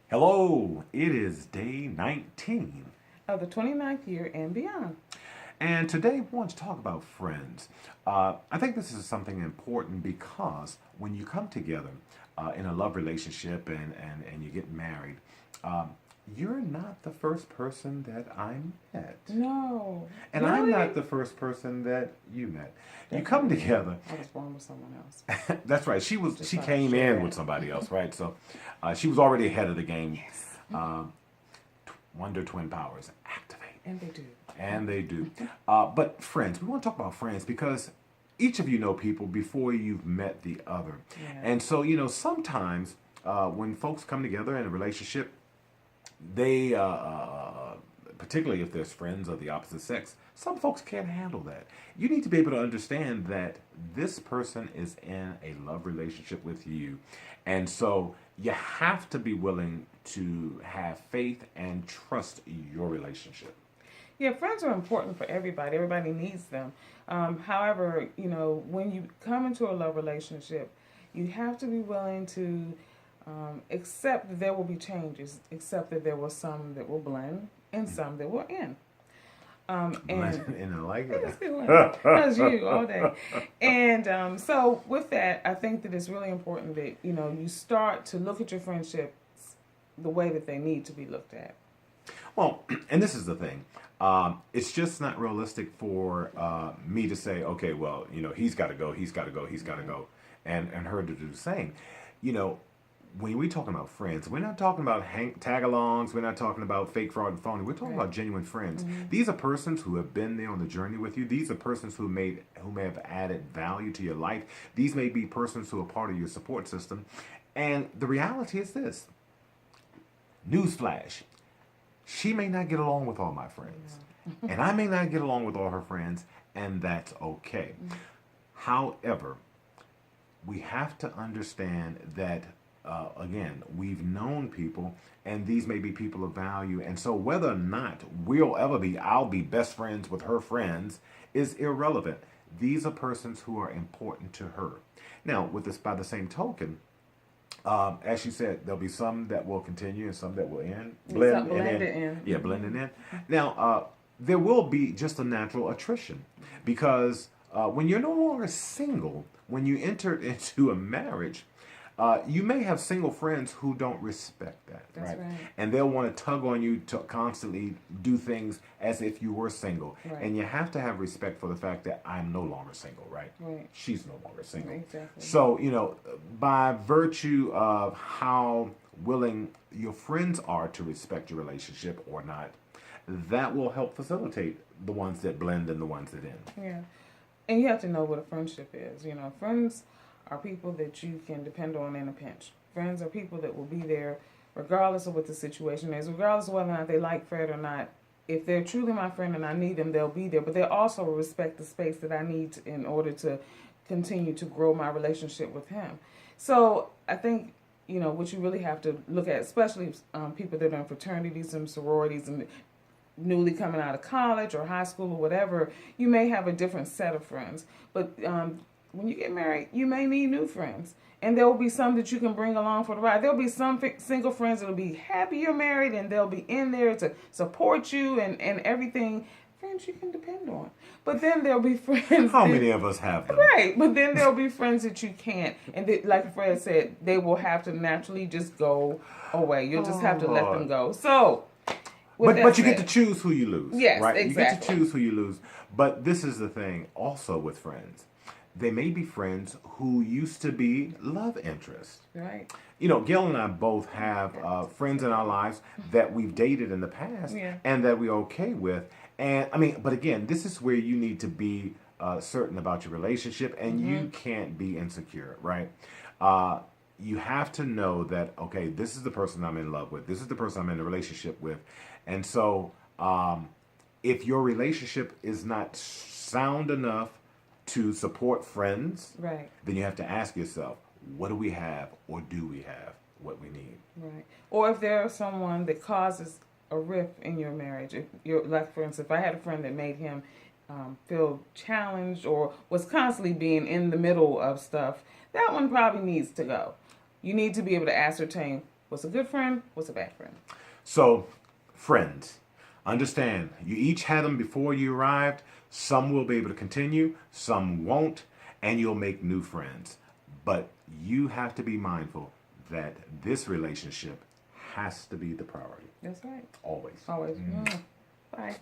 Hello, it is day 19, of the 29th year and beyond. and today we want to talk about friends. I think this is something important because when you come together in a love relationship and you get married, um, you're not the first person that I met. No, And I'm not really? the first person that you met. You come Definitely not. together. I was born with someone else. That's right. Just She thought I'd came share in with that. somebody else, right? So she was already ahead of the game. Yes, Uh, Wonder Twin Powers activate. and they do. And they do. But friends, we want to talk about friends because each of you know people before you've met the other. Yeah. And so, sometimes when folks come together in a relationship, they, particularly if there's friends of the opposite sex, some folks can't handle that. You need to be able to understand that this person is in a love relationship with you. And so you have to be willing to have faith and trust your relationship. Yeah, friends are important for everybody. Everybody needs them. However, when you come into a love relationship, you have to be willing to accept that there will be changes, accept that there will some that will blend and some that will end. And Blending in, I like yes, it it. was. That's you all day. And so with that, I think that it's really important that, you start to look at your friendships the way that they need to be looked at. Well, and this is the thing. It's just not realistic for me to say, okay, well, he's got to go, he's got to go, he's got to Right. go, and her to do the same. You know, when we talking about friends, we're not talking about tag-alongs. We're not talking about fake, fraud, and phony. We're talking Right. about genuine friends. Mm-hmm. These are persons who have been there on the journey with you. These are persons who may have added value to your life. These may be persons who are part of your support system. And the reality is this: newsflash, she may not get along with all my friends, Yeah. and I may not get along with all her friends, and that's okay. However, we have to understand that again, we've known people, and these may be people of value, and so whether or not I'll be best friends with her friends is irrelevant. These are persons who are important to her. Now, with this, by the same token, as you said, there'll be some that will continue and some that will end, It's not blend, and then blended in. yeah, Mm-hmm. blending in. Now, there will be just a natural attrition because when you're no longer single, when you enter into a marriage, you may have single friends who don't respect that, That's right? right. And they'll want to tug on you to constantly do things as if you were single. Right. And you have to have respect for the fact that I'm no longer single, right? Right. She's no longer single. Exactly. So, by virtue of how willing your friends are to respect your relationship or not, that will help facilitate the ones that blend and the ones that end. Yeah. And you have to know what a friendship is. Friends are people that you can depend on in a pinch. Friends are people that will be there regardless of what the situation is, regardless of whether or not they like Fred or not. If they're truly my friend and I need them, they'll be there. But they also respect the space that I need in order to continue to grow my relationship with him. So I think, what you really have to look at, especially people that are in fraternities and sororities and newly coming out of college or high school or whatever, you may have a different set of friends. But when you get married, you may need new friends. And there will be some that you can bring along for the ride. There'll be some single friends that'll be happy you're married and they'll be in there to support you and everything. Friends you can depend on. But then there'll be friends How that, many of us have them? right. But then there'll be friends that you can't. And that, like Fred said, they will have to naturally just go away. You'll just have to let them go. So But you get to choose who you lose, yes, right? You get to exactly. choose who you lose. But this is the thing also with friends. They may be friends who used to be love interests. Right. Gail and I both have friends in our lives that we've dated in the past Yeah. and that we're okay with. And I mean, but again, this is where you need to be certain about your relationship and Mm-hmm. you can't be insecure, right? Uh, you have to know that, okay, this is the person I'm in love with. This is the person I'm in a relationship with. And so if your relationship is not sound enough to support friends, Right. then you have to ask yourself, what do we have or do we have what we need? Right. Or if there's someone that causes a rift in your marriage, if you're like, for instance, if I had a friend that made him feel challenged or was constantly being in the middle of stuff, that one probably needs to go. You need to be able to ascertain What's a good friend? What's a bad friend? So, friends, understand you each had them before you arrived. Some will be able to continue, some won't, and you'll make new friends. But you have to be mindful that this relationship has to be the priority. That's right. Always. Always. Bye.